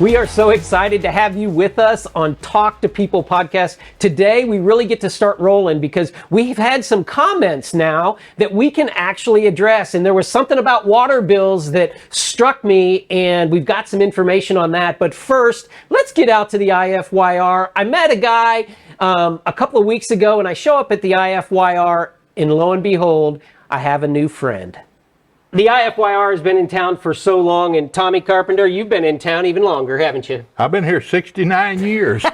We are so excited to have you with us on Talk to People podcast. Today, we really get to start rolling because we've had some comments now that we can actually address. And there was something about water bills that struck me, and we've got some information on that. But first, let's get out to the IFYR. I met a guy a couple of weeks ago, and I show up at the IFYR, and lo and behold, I have a new friend. The IFYR has been in town for so long, and Tommy Carpenter, you've been in town even longer, haven't you? I've been here 69 years.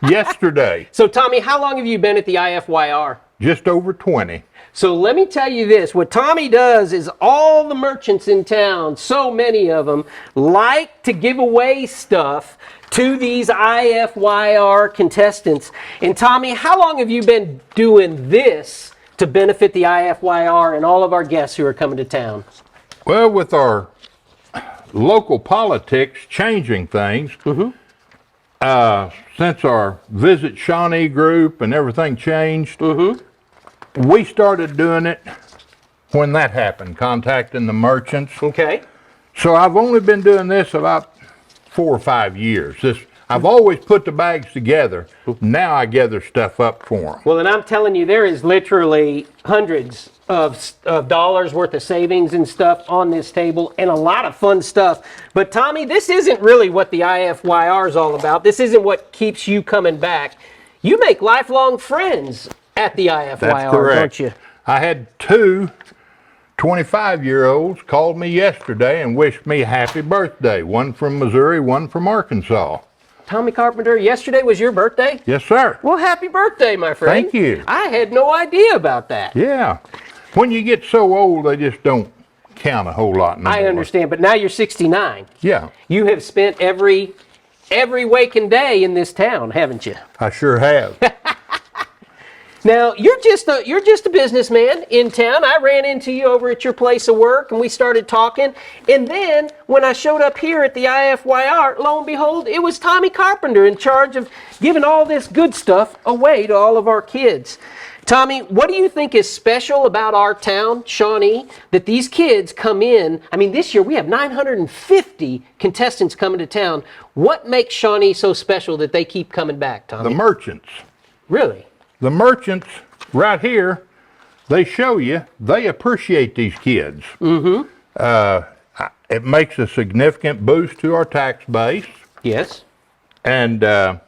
Yesterday. So Tommy, how long have you been at the IFYR? Just over 20. So let me tell you this, what Tommy does is all the merchants in town, so many of them, like to give away stuff to these IFYR contestants. And Tommy, how long have you been doing this to benefit the IFYR and all of our guests who are coming to town? Well, with our local politics changing things, since our Visit Shawnee group and everything changed, we started doing it when that happened, contacting the merchants. Okay. So I've only been doing this about 4 or 5 years. I've always put the bags together. Now I gather stuff up for them. Well, and I'm telling you, there is literally hundreds of dollars worth of savings and stuff on this table, and a lot of fun stuff. But Tommy, this isn't really what the IFYR is all about. This isn't what keeps you coming back. You make lifelong friends at the IFYR, That's correct. Don't you? I had 2 25-year-olds called me yesterday and wished me a happy birthday. One from Missouri, one from Arkansas. Tommy Carpenter, yesterday was your birthday? Yes, sir. Well, happy birthday, my friend. Thank you. I had no idea about that. Yeah. When you get so old, they just don't count a whole lot anymore. I understand, but now you're 69. Yeah. You have spent every waking day in this town, haven't you? I sure have. Now, you're just a businessman in town. I ran into you over at your place of work, and we started talking. And then, when I showed up here at the IFYR, lo and behold, it was Tommy Carpenter in charge of giving all this good stuff away to all of our kids. Tommy, what do you think is special about our town, Shawnee, that these kids come in? I mean, this year we have 950 contestants coming to town. What makes Shawnee so special that they keep coming back, Tommy? The merchants. Really? The merchants right here, they show you, they appreciate these kids. It makes a significant boost to our tax base. Yes. And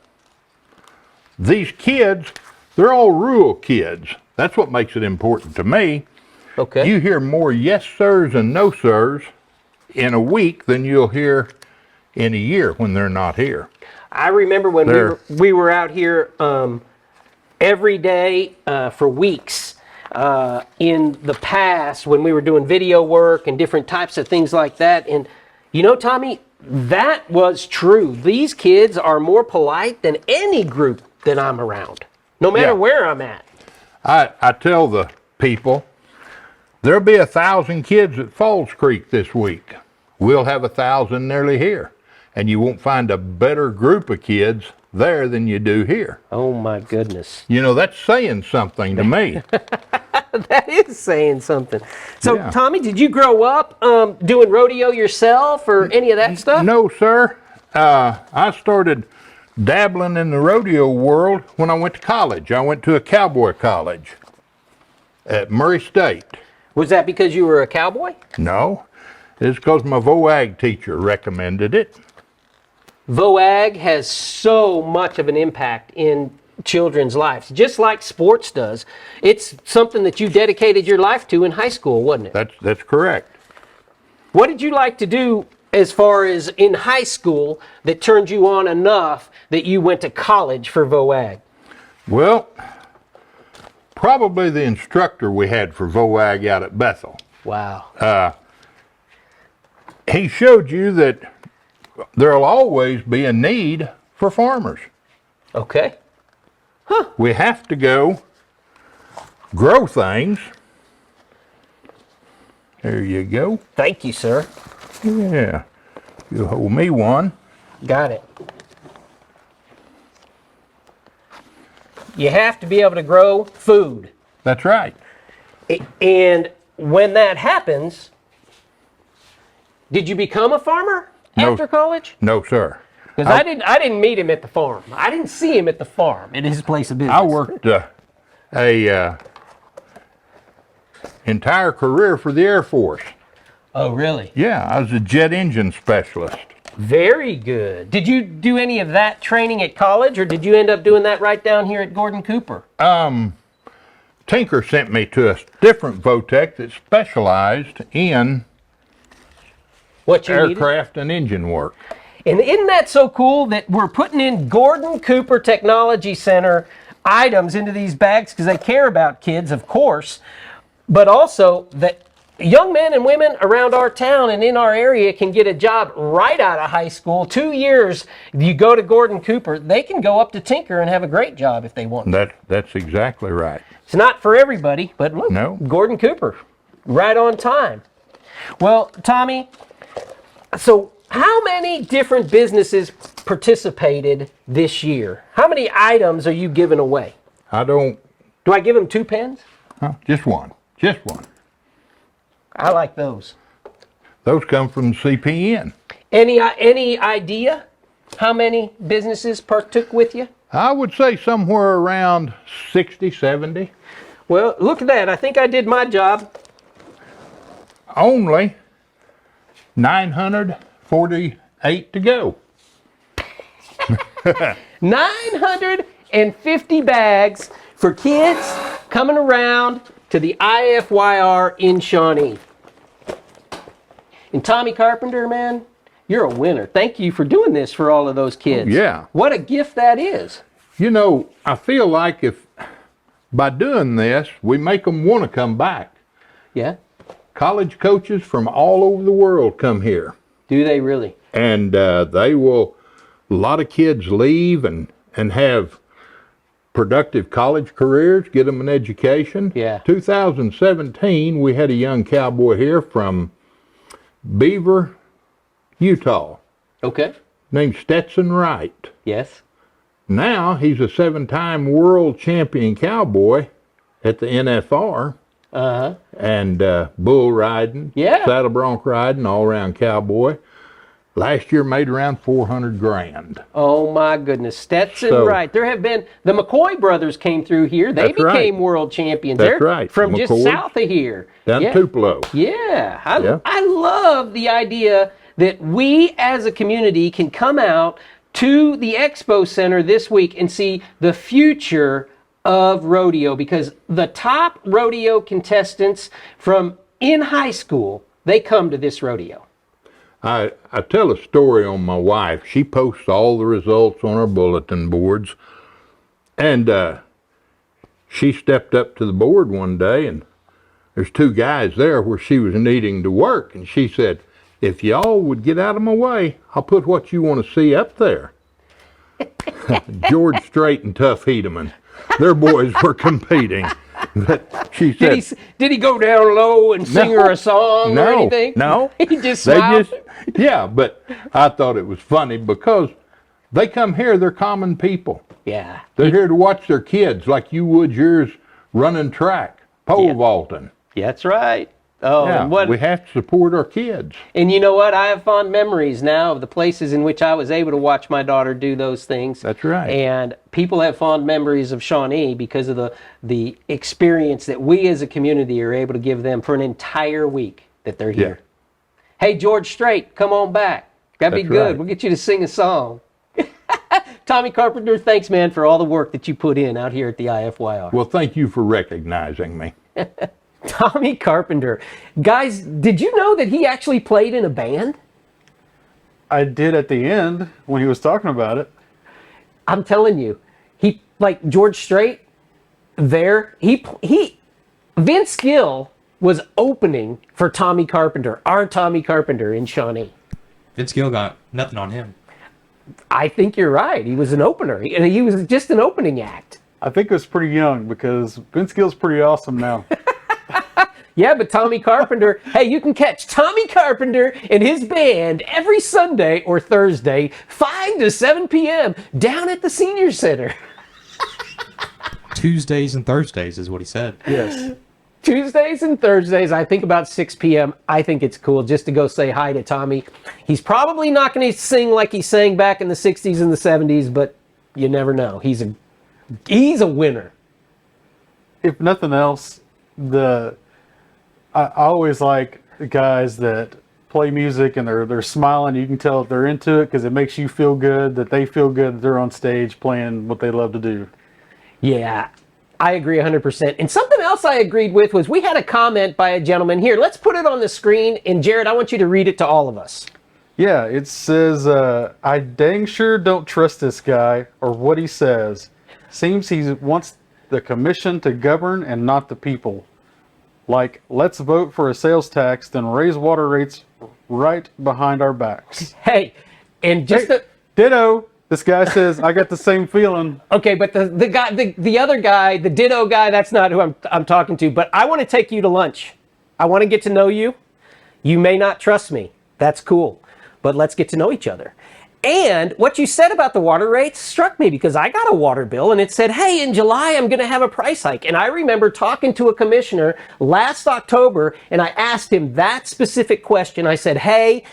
these kids, they're all rural kids. That's what makes it important to me. Okay. You hear more yes sirs and no sirs in a week than you'll hear in a year when they're not here. I remember when we were out here every day for weeks in the past when we were doing video work and different types of things like that. And you know, Tommy, that was true. These kids are more polite than any group that I'm around, no matter where I'm at. I tell the people, there'll be 1,000 kids at Falls Creek this week. We'll have 1,000 nearly here. And you won't find a better group of kids there than you do here. Oh my goodness. You know, that's saying something to me. That is saying something. So Tommy, did you grow up doing rodeo yourself or any of that stuff? No, sir. I started dabbling in the rodeo world when I went to college. I went to a cowboy college at Murray State. Was that because you were a cowboy? No, it's because my VOAG teacher recommended it. VOAG has so much of an impact in children's lives, just like sports does. It's something that you dedicated your life to in high school, wasn't it? That's correct. What did you like to do as far as in high school that turned you on enough that you went to college for VOAG? Well, probably the instructor we had for VOAG out at Bethel. Wow. He showed you that there'll always be a need for farmers. Okay. We have to go grow things. There you go. Thank you, sir. Yeah. You hold me one. Got it. You have to be able to grow food. That's right. And when that happens, did you become a farmer after college? No, sir. Because I didn't meet him at the farm. I didn't see him at the farm, at his place of business. I worked a entire career for the Air Force. Oh, really? Yeah, I was a jet engine specialist. Very good. Did you do any of that training at college, or did you end up doing that right down here at Gordon Cooper? Tinker sent me to a different Votech that specialized in What you needed? aircraft and engine work. And isn't that so cool that we're putting in Gordon Cooper Technology Center items into these bags because they care about kids, of course, but also that young men and women around our town and in our area can get a job right out of high school. 2 years, you go to Gordon Cooper, they can go up to Tinker and have a great job if they want. That's exactly right. It's not for everybody, but look, No. Gordon Cooper, right on time. Well, Tommy, so how many different businesses participated this year? How many items are you giving away? Do I give them 2 pens? just one. Just one. I like those. Those come from CPN. Any idea how many businesses partook with you? I would say somewhere around 60, 70. Well, look at that. I think I did my job. Only 948 to go. 950 bags for kids coming around to the IFYR in Shawnee. And Tommy Carpenter, man, you're a winner. Thank you for doing this for all of those kids. Yeah. What a gift that is. You know, I feel like if by doing this, we make them want to come back. Yeah? College coaches from all over the world come here. Do they really? And they will, a lot of kids leave and have productive college careers, get them an education. Yeah. 2017, we had a young cowboy here from Beaver, Utah, Okay. named Stetson Wright. Yes. Now he's a 7-time world champion cowboy at the NFR. Uh-huh. And bull riding, Yeah. saddle bronc riding, all around cowboy. Last year made around $400,000. Oh my goodness, Stetson So- Wright. There have been, the McCoy brothers came through here. They That's right. became world champions. That's They're right. from just McCoys. south of here. Down yeah. in Tupelo. Yeah. Yeah. I love the idea that we as a community can come out to the Expo Center this week and see the future of rodeo, because the top rodeo contestants from in high school, they come to this rodeo. I tell a story on my wife. She posts all the results on her bulletin boards. And she stepped up to the board one day, and there's 2 guys there where she was needing to work. And she said, if y'all would get out of my way, I'll put what you want to see up there. George Strait and Tough Hibben. Their boys were competing. But she said, Did he go down low and sing her a song or anything? No. He just smiled. Yeah, but I thought it was funny because they come here, they're common people. Yeah. They're here to watch their kids like you would yours running track, pole vaulting. Yeah, that's right. Oh, Yeah, and what? we have to support our kids. And you know what? I have fond memories now of the places in which I was able to watch my daughter do those things. That's right. And people have fond memories of Shawnee because of the experience that we as a community are able to give them for an entire week that they're here. Hey, George Strait, come on back. That'd be That's good. right. We'll get you to sing a song. Tommy Carpenter, thanks, man, for all the work that you put in out here at the IFYR. Well, thank you for recognizing me. Tommy Carpenter. Guys, did you know that he actually played in a band? I did at the end when he was talking about it. I'm telling you, he, like George Strait, Vince Gill was opening for Tommy Carpenter, our Tommy Carpenter in Shawnee. Vince Gill got nothing on him. I think you're right. He was an opener, and he was just an opening act. I think it was pretty young because Vince Gill's pretty awesome now. Yeah, but Tommy Carpenter, hey, you can catch Tommy Carpenter and his band every Sunday or Thursday, 5 to 7 p.m. down at the Senior Center. Tuesdays and Thursdays is what he said. Yes. Tuesdays and Thursdays, I think about 6 p.m., I think it's cool just to go say hi to Tommy. He's probably not going to sing like he sang back in the 60s and the 70s, but you never know. He's a winner. If nothing else, I always like the guys that play music and they're smiling. You can tell if they're into it because it makes you feel good, that they feel good that they're on stage playing what they love to do. Yeah, I agree 100%. And something else I agreed with was we had a comment by a gentleman here. Let's put it on the screen. And Jared, I want you to read it to all of us. Yeah, it says, I dang sure don't trust this guy or what he says. Seems he wants the commission to govern and not the people. Like, let's vote for a sales tax, then raise water rates right behind our backs. Hey, and just Hey, ditto. This guy says, I got the same feeling. okay, but the guy, the other guy, the ditto guy, that's not who I'm talking to. But I want to take you to lunch. I want to get to know you. You may not trust me. That's cool. But let's get to know each other. And what you said about the water rates struck me because I got a water bill and it said, hey, in July, I'm going to have a price hike. And I remember talking to a commissioner last October and I asked him that specific question. I said, hey,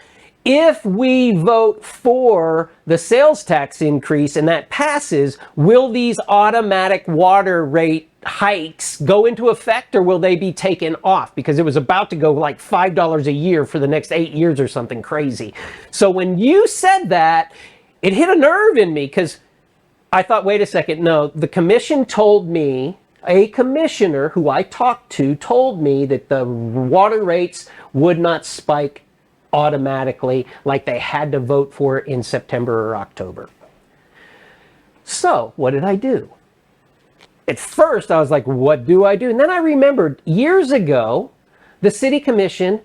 if we vote for the sales tax increase and that passes, will these automatic water rate hikes go into effect or will they be taken off? Because it was about to go like $5 a year for the next 8 years or something crazy. So when you said that, it hit a nerve in me because I thought, wait a second, no, the commission told me, a commissioner who I talked to told me that the water rates would not spike automatically like they had to vote for in September or October. So what did I do? At first I was like, what do I do? And then I remembered years ago, the city commission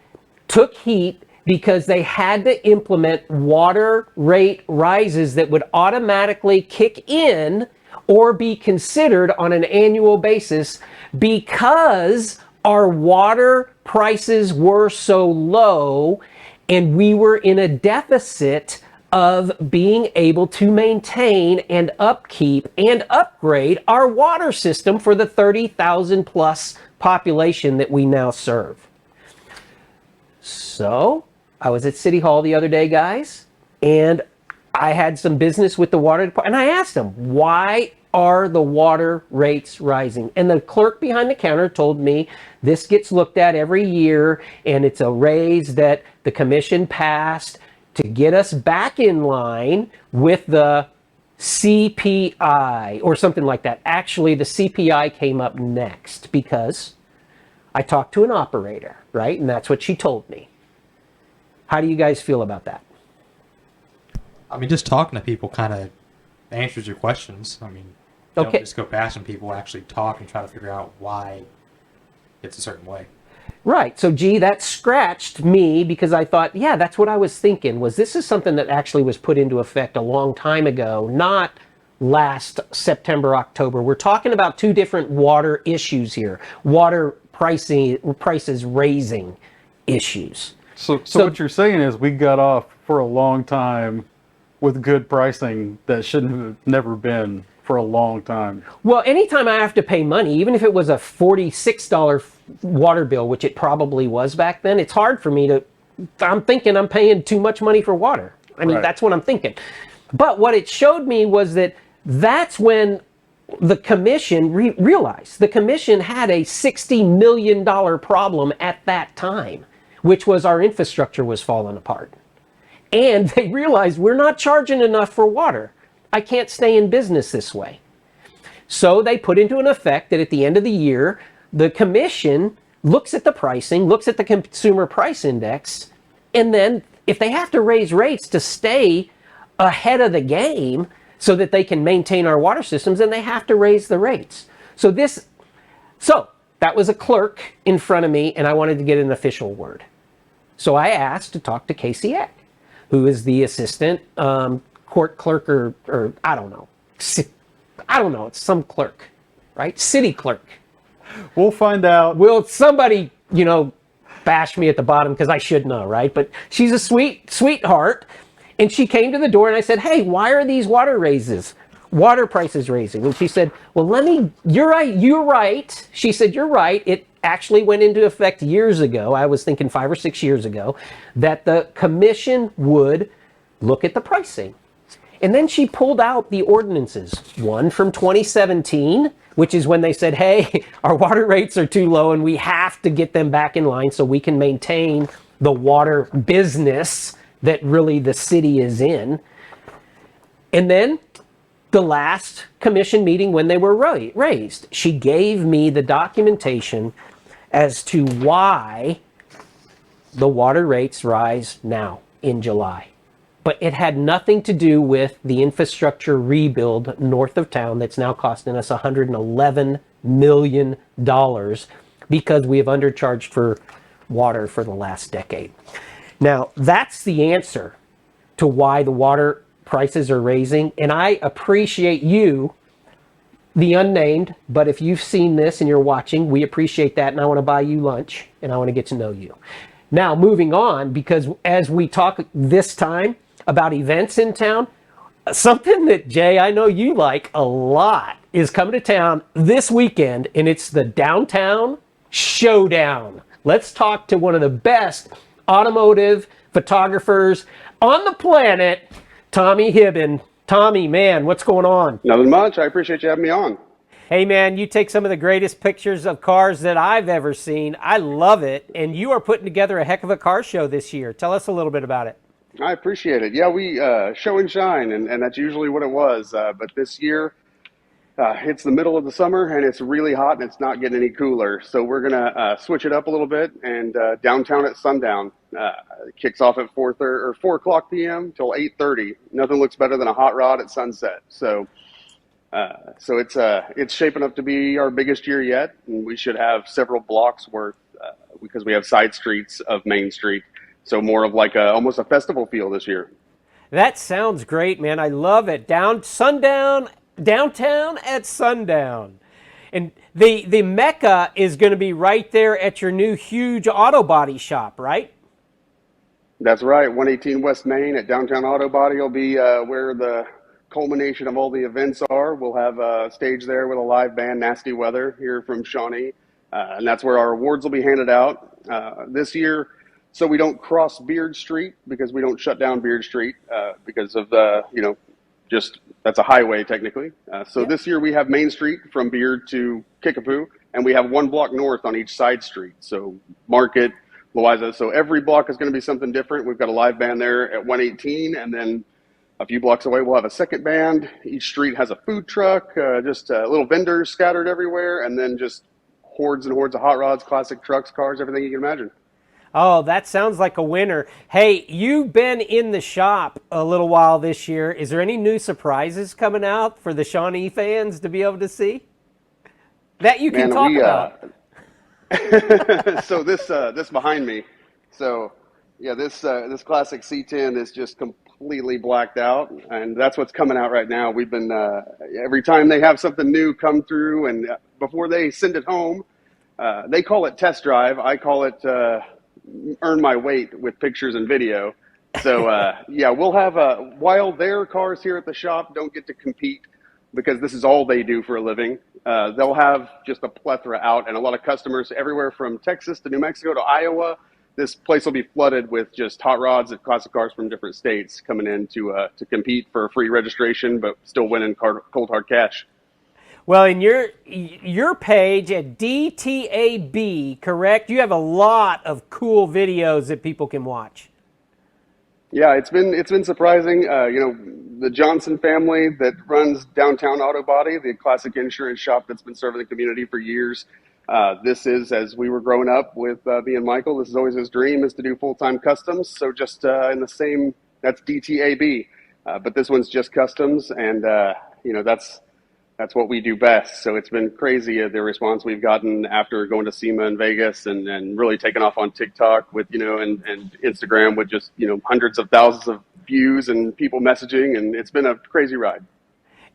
took heat because they had to implement water rate rises that would automatically kick in or be considered on an annual basis because our water prices were so low and we were in a deficit of being able to maintain and upkeep and upgrade our water system for the 30,000 plus population that we now serve. So I was at City Hall the other day, guys, and I had some business with the water department, and I asked them, why are the water rates rising? And the clerk behind the counter told me this gets looked at every year and it's a raise that the commission passed to get us back in line with the CPI or something like that. Actually, the CPI came up next because I talked to an operator, right? And that's what she told me. How do you guys feel about that? I mean, just talking to people kind of answers your questions. I mean, you Okay. don't just go past when people actually talk and try to figure out why it's a certain way. Right. So, gee, that scratched me because I thought, yeah, that's what I was thinking. Was this is something that actually was put into effect a long time ago, not last September, October. We're talking about two different water issues here. Water prices raising issues. So what you're saying is we got off for a long time with good pricing that shouldn't have never been for a long time. Well, anytime I have to pay money, even if it was a $46 water bill, which it probably was back then, it's hard for me to, I'm thinking I'm paying too much money for water. I mean, Right. That's what I'm thinking. But what it showed me was that that's when the commission realized the commission had a $60 million problem at that time, which was our infrastructure was falling apart. And they realized we're not charging enough for water. I can't stay in business this way. So they put into an effect that at the end of the year, the commission looks at the pricing, looks at the consumer price index, and then if they have to raise rates to stay ahead of the game so that they can maintain our water systems, then they have to raise the rates. So that was a clerk in front of me, and I wanted to get an official word. So I asked to talk to Casey Eck, who is the assistant court clerk or I don't know. I don't know. It's some clerk, right? City clerk. We'll find out. Will somebody, bash me at the bottom because I should know, right? But she's a sweetheart. And she came to the door and I said, hey, why are these water water prices raising. And she said, well, you're right. She said, you're right. It actually went into effect years ago. I was thinking 5 or 6 years ago that the commission would look at the pricing. And then she pulled out the ordinances, one from 2017, which is when they said, hey, our water rates are too low and we have to get them back in line so we can maintain the water business that really the city is in. And then the last commission meeting when they were raised, she gave me the documentation as to why the water rates rise now in July. But it had nothing to do with the infrastructure rebuild north of town that's now costing us $111 million because we have undercharged for water for the last decade. Now, that's the answer to why the water prices are raising. And I appreciate you, the unnamed, but if you've seen this and you're watching, we appreciate that. And I want to buy you lunch and I want to get to know you. Now, moving on, because as we talk this time about events in town, something that, Jay, I know you like a lot is coming to town this weekend, and it's the Downtown Showdown. Let's talk to one of the best automotive photographers on the planet, Tommy Hibben. Tommy, man, what's going on? Nothing much. I appreciate you having me on. Hey, man, you take some of the greatest pictures of cars that I've ever seen. I love it, and you are putting together a heck of a car show this year. Tell us a little bit about it. I appreciate it. Yeah, we show and shine, and that's usually what it was. But this year, it's the middle of the summer, and it's really hot, and it's not getting any cooler. So we're going to switch it up a little bit, and downtown at Sundown kicks off at 4 o'clock p.m. till 8:30. Nothing looks better than a hot rod at sunset. So it's shaping up to be our biggest year yet, and we should have several blocks worth because we have side streets of Main Street. So more of like almost a festival feel this year. That sounds great, man. I love it. Downtown at sundown. And the Mecca is going to be right there at your new huge auto body shop, right? That's right. 118 West Main at Downtown Auto Body will be where the culmination of all the events are. We'll have a stage there with a live band, Nasty Weather, here from Shawnee. And that's where our awards will be handed out this year. So we don't cross Beard Street because we don't shut down Beard Street because of just that's a highway technically. This year we have Main Street from Beard to Kickapoo, and we have one block north on each side street. So Market, Louisa. So every block is going to be something different. We've got a live band there at 118, and then a few blocks away we'll have a second band. Each street has a food truck, just little vendors scattered everywhere, and then just hordes and hordes of hot rods, classic trucks, cars, everything you can imagine. Oh, that sounds like a winner. Hey, you've been in the shop a little while this year. Is there any new surprises coming out for the Shawnee fans to be able to see that you can talk about? So this behind me. So yeah, this classic C10 is just completely blacked out, and that's what's coming out right now. We've been every time they have something new come through, and before they send it home, they call it test drive. I call it earn my weight with pictures and video. So yeah, we'll have while their cars here at the shop don't get to compete because this is all they do for a living, they'll have just a plethora out, and a lot of customers everywhere from Texas to New Mexico to Iowa. This place will be flooded with just hot rods and classic cars from different states coming in to compete for free registration, but still winning cold hard cash. Well, in your page at DTAB, correct? You have a lot of cool videos that people can watch. Yeah, it's been surprising. The Johnson family that runs Downtown Auto Body, the classic insurance shop that's been serving the community for years. This is, as we were growing up with me and Michael, this is always his dream, is to do full-time customs. So just in the same, that's DTAB, but this one's just customs, and that's what we do best. So it's been crazy, the response we've gotten after going to SEMA in Vegas and really taking off on TikTok with, and Instagram with just, hundreds of thousands of views and people messaging. And it's been a crazy ride.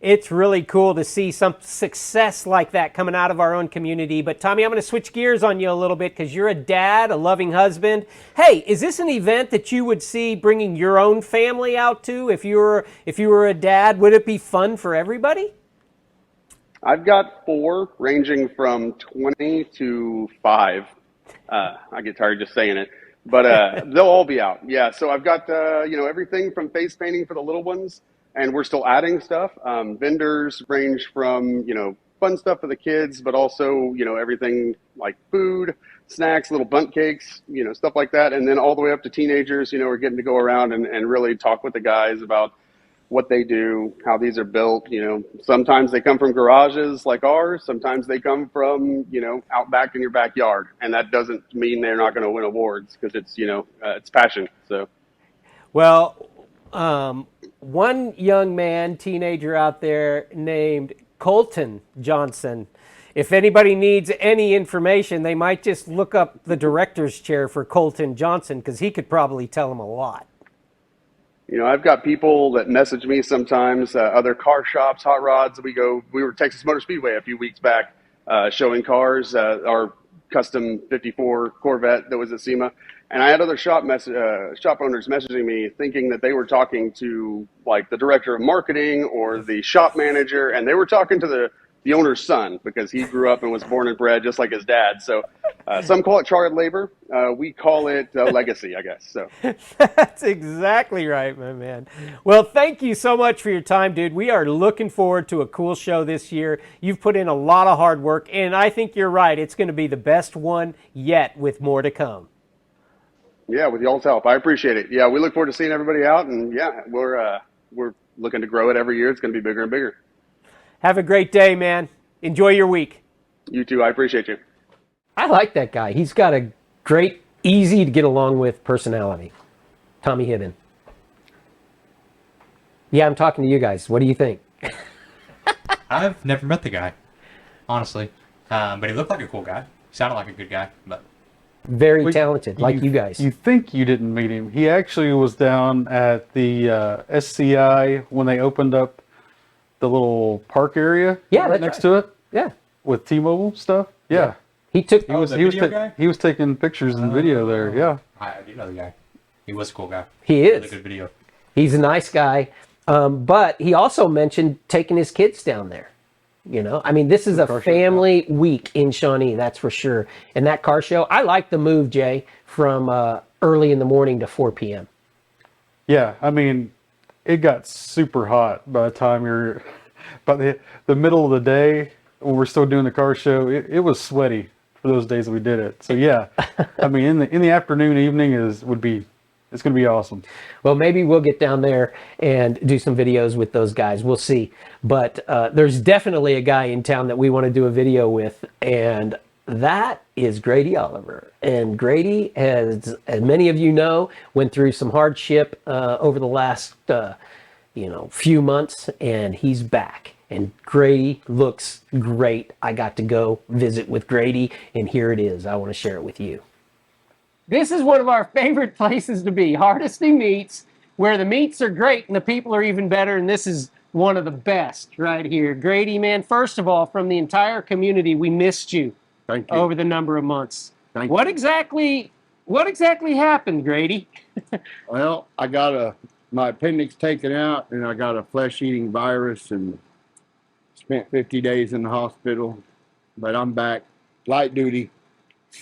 It's really cool to see some success like that coming out of our own community. But Tommy, I'm going to switch gears on you a little bit because you're a dad, a loving husband. Hey, is this an event that you would see bringing your own family out to if you were a dad? Would it be fun for everybody? I've got 4 ranging from 20 to 5. I get tired just saying it, but they'll all be out. Yeah, so I've got everything from face painting for the little ones, and we're still adding stuff. Vendors range from fun stuff for the kids, but also everything like food, snacks, little bundt cakes, stuff like that, and then all the way up to teenagers. We're getting to go around and really talk with the guys about what they do, how these are built. Sometimes they come from garages like ours. Sometimes they come from, out back in your backyard. And that doesn't mean they're not going to win awards because it's, it's passion. So, well, one young man, teenager out there named Colton Johnson. If anybody needs any information, they might just look up the director's chair for Colton Johnson because he could probably tell them a lot. I've got people that message me sometimes, other car shops, hot rods. We were Texas Motor Speedway a few weeks back, showing cars, our custom 54 Corvette that was at SEMA. And I had other shop owners messaging me thinking that they were talking to like the director of marketing or the shop manager. And they were talking to the owner's son because he grew up and was born and bred just like his dad. So some call it child labor. We call it legacy, I guess. So that's exactly right, my man. Well, thank you so much for your time, dude. We are looking forward to a cool show this year. You've put in a lot of hard work, and I think you're right. It's going to be the best one yet with more to come. Yeah, with y'all's help. I appreciate it. Yeah, we look forward to seeing everybody out, and yeah, we're looking to grow it every year. It's going to be bigger and bigger. Have a great day, man. Enjoy your week. You too. I appreciate you. I like that guy. He's got a great, easy to get along with personality. Tommy Hibben. Yeah, I'm talking to you guys. What do you think? I've never met the guy, honestly. But he looked like a cool guy. He sounded like a good guy, but Very talented, like you guys. You think you didn't meet him. He actually was down at the SCI when they opened up the little park area next to it. Yeah. With T-Mobile stuff. Yeah. He took. He was taking pictures and video there. Yeah. I do know the guy. He was a cool guy. He is. Really good video. He's a nice guy, but he also mentioned taking his kids down there. I mean, this is a family week in Shawnee, that's for sure. And that car show, I like the move, Jay, from early in the morning to 4 p.m. Yeah, I mean, it got super hot by the time by the middle of the day when we're still doing the car show. It was sweaty for those days that we did it. So yeah, I mean, in the afternoon, evening it's going to be awesome. Well, maybe we'll get down there and do some videos with those guys. We'll see. But there's definitely a guy in town that we want to do a video with, and that is Grady Oliver. And Grady, as many of you know, went through some hardship over the last few months, and he's back. And Grady looks great. I got to go visit with Grady, and here it is. I want to share it with you. This is one of our favorite places to be, Hardesty Meats, where the meats are great and the people are even better, and this is one of the best right here. Grady, man, first of all, from the entire community, we missed you. Thank you. Over the number of months. Thank what you. exactly happened, Grady? Well, I got my appendix taken out, and I got a flesh-eating virus, and spent 50 days in the hospital. But I'm back, light duty.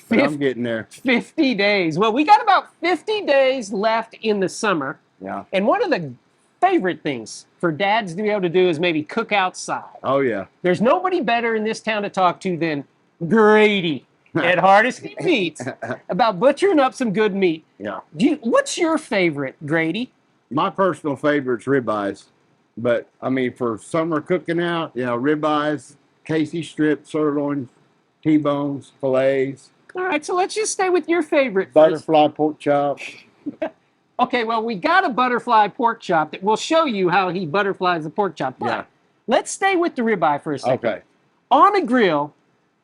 But I'm getting there. 50 days. Well, we got about 50 days left in the summer. Yeah. And one of the favorite things for dads to be able to do is maybe cook outside. Oh, yeah. There's nobody better in this town to talk to than Grady at Hardesty Meats about butchering up some good meat. Yeah. What's your favorite, Grady? My personal favorite's ribeyes. But, I mean, for summer cooking out, ribeyes, Casey strips, sirloins, T-bones, fillets. All right, so let's just stay with your favorite. Butterfly pork chop. Okay, well, we got a butterfly pork chop that will show you how he butterflies the pork chop. But Yeah. let's stay with the ribeye for a second. Okay. On a grill,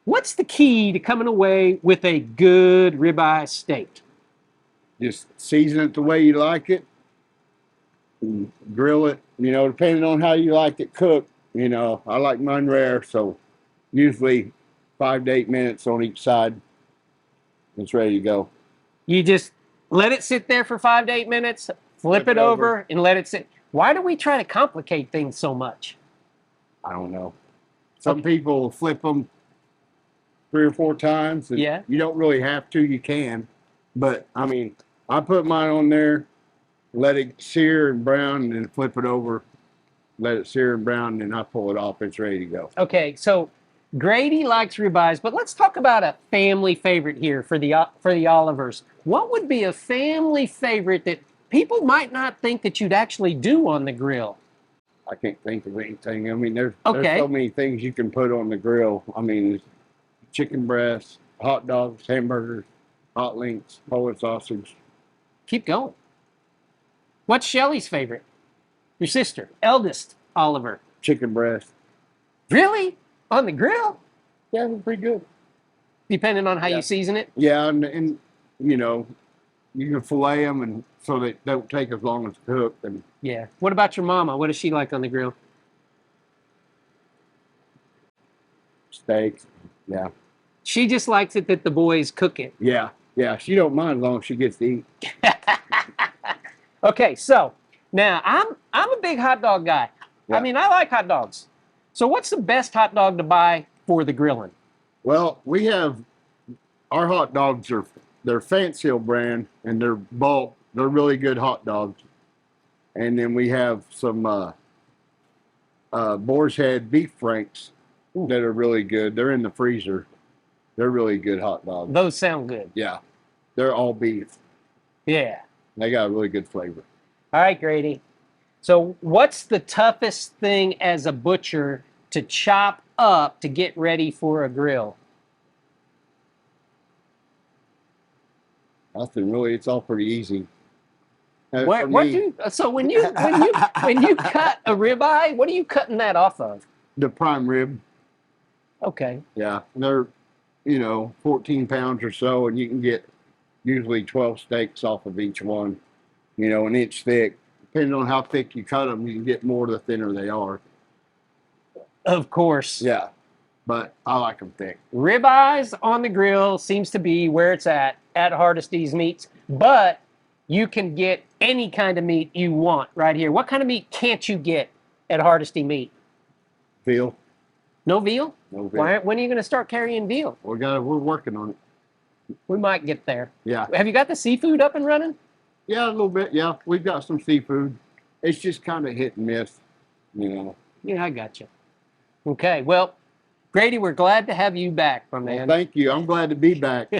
what's the key to coming away with a good ribeye steak? Just season it the way you like it. And grill it, depending on how you like it cooked. You know, I like mine rare, so usually 5 to 8 minutes on each side. It's ready to go. You just let it sit there for 5 to 8 minutes, flip it over, and let it sit. Why do we try to complicate things so much? I don't know. Some people flip them 3 or 4 times. And Yeah. You don't really have to. You can. But, I mean, I put mine on there, let it sear and brown, and then flip it over, let it sear and brown, and then I pull it off. It's ready to go. Okay, so Grady likes ribeyes, but let's talk about a family favorite here for the Olivers. What would be a family favorite that people might not think that you'd actually do on the grill? I can't think of anything. I mean, there's Okay. so many things you can put on the grill. I mean, chicken breasts, hot dogs, hamburgers, hot links, Polish sausage. Keep going. What's Shelly's favorite? Your sister, eldest Oliver. Chicken breast. Really? On the grill? Yeah, they're pretty good. Depending on how Yeah. you season it? Yeah, and you know, you can fillet them and so they don't take as long to cook. And Yeah. What about your mama? What does she like on the grill? steaks. Yeah, She just likes it that the boys cook it. yeah, yeah. She don't mind as long as she gets to eat. Okay, so now I'm a big hot dog guy. Yeah. I mean, I like hot dogs. So what's the best hot dog to buy for the grilling? Well, we have our hot dogs they're Fancy Hill brand and they're bulk. They're really good hot dogs. And then we have some Boar's Head beef franks that are really good. They're in the freezer. They're really good hot dogs. Those sound good. Yeah, they're all beef. Yeah. They got a really good flavor. All right, Grady. So what's the toughest thing as a butcher to chop up to get ready for a grill? Nothing really. It's all pretty easy. For What me, do so when you cut a ribeye, what are you cutting that off of? the prime rib? Okay. Yeah, they're 14 pounds or so, and you can get usually 12 steaks off of each one. An inch thick. Depending on how thick you cut them, you can get more the thinner they are. Of course. Yeah, but I like them thick. Ribeyes on the grill seems to be where it's at Hardesty's Meats, but you can get any kind of meat you want right here. What kind of meat can't you get at Hardesty Meat? Veal? No veal? No veal. When are you going to start carrying veal? We're working on it. We might get there. Yeah. Have you got the seafood up and running? Yeah, a little bit. Yeah, we've got some seafood. It's just kind of hit and miss, Yeah, I got you. Okay, well, Grady, we're glad to have you back, my man. Well, thank you. I'm glad to be back.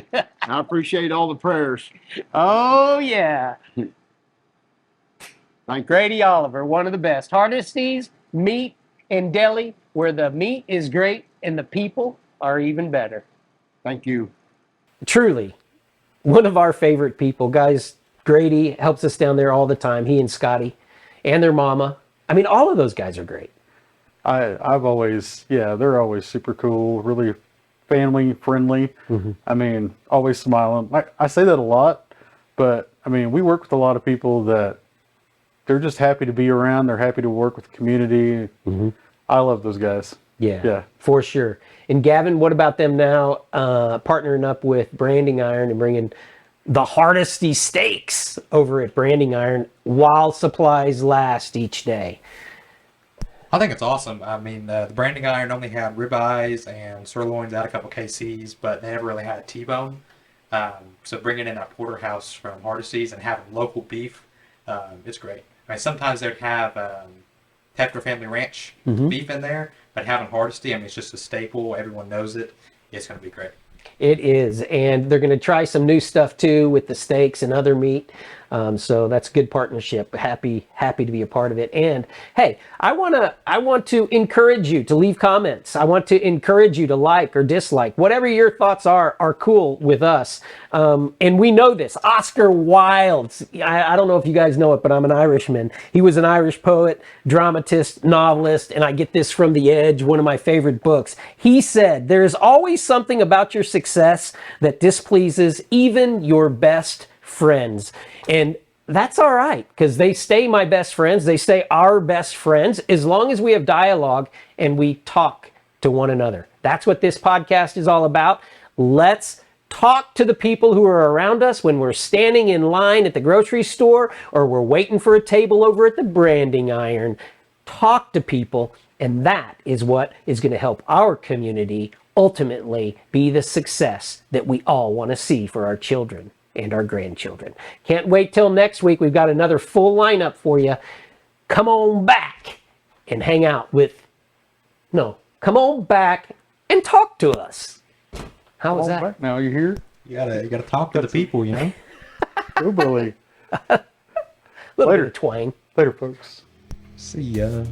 I appreciate all the prayers. Oh, yeah. Thank you. Grady Oliver, one of the best. Hardesty's Meat and Deli, where the meat is great and the people are even better. Thank you. Truly, one of our favorite people. Guys, Grady helps us down there all the time. He and Scotty and their mama. I mean, all of those guys are great. I've always, they're always super cool, really family friendly. Mm-hmm. I mean, always smiling. I say that a lot, but I mean, we work with a lot of people that they're just happy to be around. They're happy to work with the community. Mm-hmm. I love those guys. Yeah, for sure. And Gavin, what about them now partnering up with Branding Iron and bringing the Hardesty steaks over at Branding Iron while supplies last each day? I think it's awesome. I mean, the Branding Iron only had ribeyes and sirloins out a couple KCs, but they never really had a T-bone. So bringing in that porterhouse from Hardesty's and having local beef, it's great. I mean, sometimes they'd have Hefner Family Ranch beef in there, but having Hardesty, I mean, it's just a staple. Everyone knows it. It's going to be great. It is, and they're going to try some new stuff too with the steaks and other meat. So that's a good partnership. Happy to be a part of it. And hey, I want to encourage you to leave comments. I want to encourage you to like or dislike. Whatever your thoughts are cool with us. And we know this. Oscar Wilde. I don't know if you guys know it, but I'm an Irishman. He was an Irish poet, dramatist, novelist, and I get this from The Edge, one of my favorite books. He said, "There is always something about your success that displeases even your best friends." And that's all right, because they stay my best friends. They stay our best friends as long as we have dialogue and we talk to one another. That's what this podcast is all about. Let's talk to the people who are around us when we're standing in line at the grocery store or we're waiting for a table over at the branding iron. Talk to people, and that is what is going to help our community ultimately be the success that we all want to see for our children and our grandchildren. Can't wait till next week. We've got another full lineup for you. Come on back and hang out with, come on back and talk to us. How was that? Back now, you hear? You gotta talk to the people, you know. Oh, Billy. Little Later. bit of twang. Later, folks. See ya.